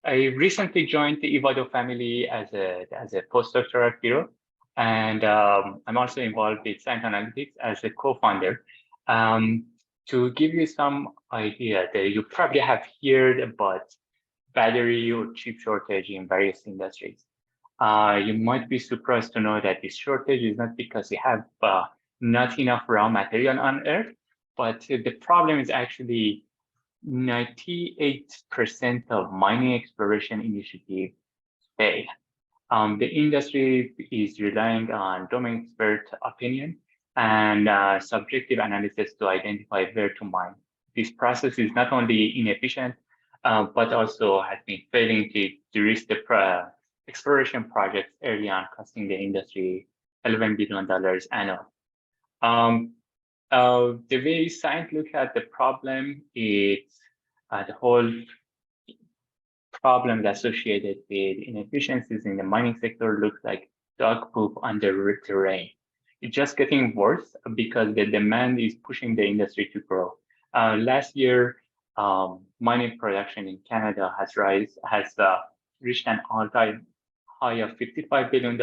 I recently joined the IVADO family as a postdoctoral fellow, and I'm also involved with Scient Analytics as a co-founder. To give you some idea, that you probably have heard about battery or chip shortage in various industries. You might be surprised to know that this shortage is not because we have not enough raw material on Earth, but the problem is actually 98% of mining exploration initiatives fail. The industry is relying on domain expert opinion and subjective analysis to identify where to mine. This process is not only inefficient, but also has been failing to de-risk the exploration projects early on, costing the industry $11 billion annually. The way Scient look at the problem is the whole problems associated with inefficiencies in the mining sector look like dog poop under the rain. It's just getting worse because the demand is pushing the industry to grow. Last year, mining production in Canada has reached an all-time high of $55 billion,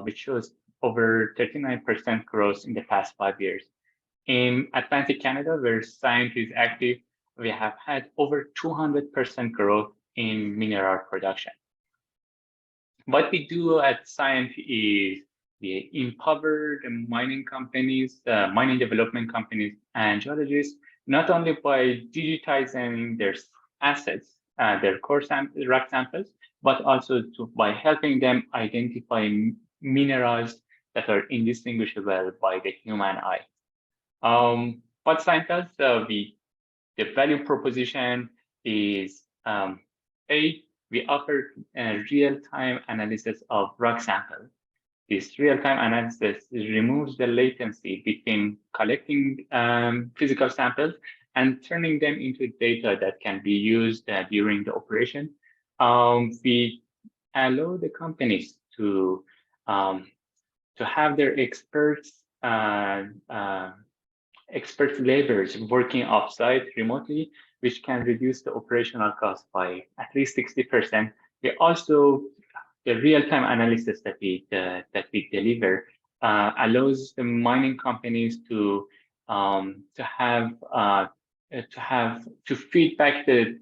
which shows over 39% growth in the past 5 years. In Atlantic Canada, where Scient is active, we have had over 200% growth in mineral production. What we do at Scient is we empower the mining companies, mining development companies, and geologists, not only by digitizing their assets, their core rock samples, but also by helping them identify minerals that are indistinguishable by the human eye. What Scient does, the value proposition is we offer a real-time analysis of rock samples. This real-time analysis removes the latency between collecting physical samples and turning them into data that can be used during the operation. We allow the companies to have their expert laborers working offsite remotely, which can reduce the operational cost by at least 60%. We also, the real-time analysis that we deliver allows the mining companies to feed back the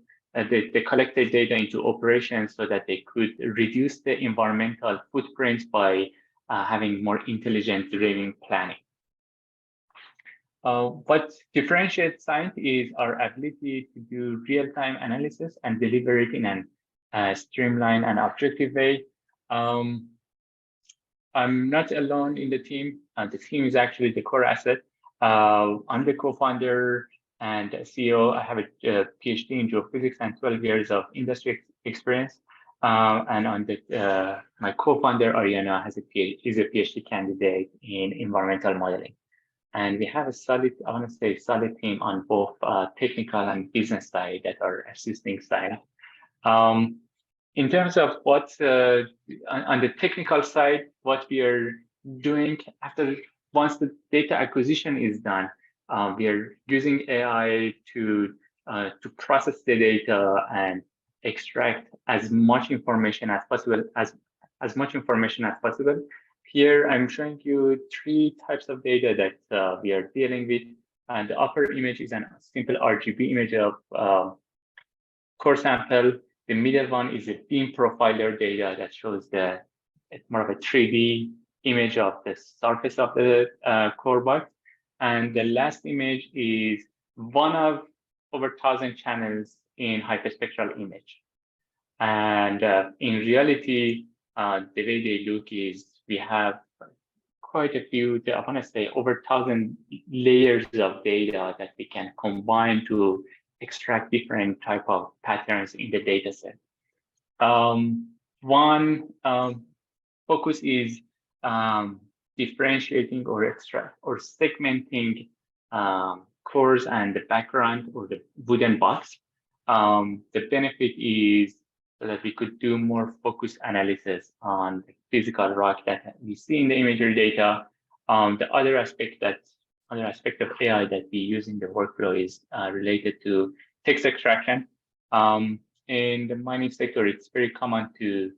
collected data into operations so that they could reduce the environmental footprint by having more intelligent drilling planning. What differentiates Scient is our ability to do real-time analysis and deliver it in a streamlined and objective way. I'm not alone in the team. The team is actually the core asset. I'm the co-founder and CEO. I have a PhD in geophysics and 12 years of industry experience. And on my co-founder, Ariana, is a PhD candidate in environmental modeling. And we have a solid, I want to say, solid team on both technical and business side that are assisting Scient. In terms of what on the technical side, what we are doing once the data acquisition is done, we are using AI to process the data and extract as much information as possible. As much information as possible. Here, I'm showing you 3 types of data that we are dealing with. And the upper image is a simple RGB image of core sample. The middle one is a beam profiler data that shows more of a 3D image of the surface of the core box. And the last image is one of over 1,000 channels in hyperspectral image. And in reality, the way they look is we have quite a few, I want to say over 1,000 layers of data that we can combine to extract different type of patterns in the data set. One focus is differentiating or segmenting cores and the background or the wooden box. The benefit is that we could do more focused analysis on the physical rock that we see in the imagery data. The other aspect of AI that we use in the workflow is related to text extraction. in the mining sector, it's very common to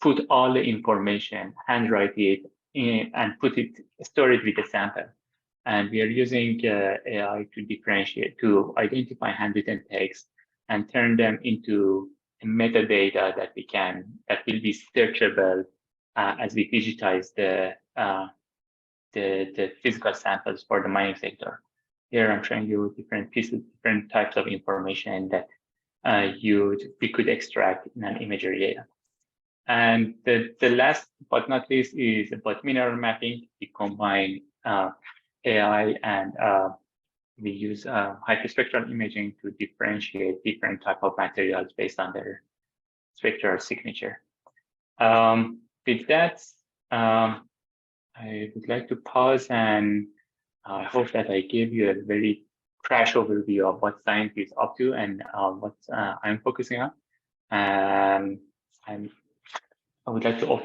put all the information, handwrite it in, and store it with the sample. And we are using AI to differentiate, to identify handwritten text and turn them into metadata that will be searchable as we digitize the physical samples for the mining sector. Here I'm showing you different pieces, different types of information that we could extract in an imagery data. And the last but not least is about mineral mapping. We combine AI and we use hyperspectral imaging to differentiate different type of materials based on their spectral signature. With that, I would like to pause, and I hope that I gave you a very crash overview of what Scient is up to and what I'm focusing on. I would like to open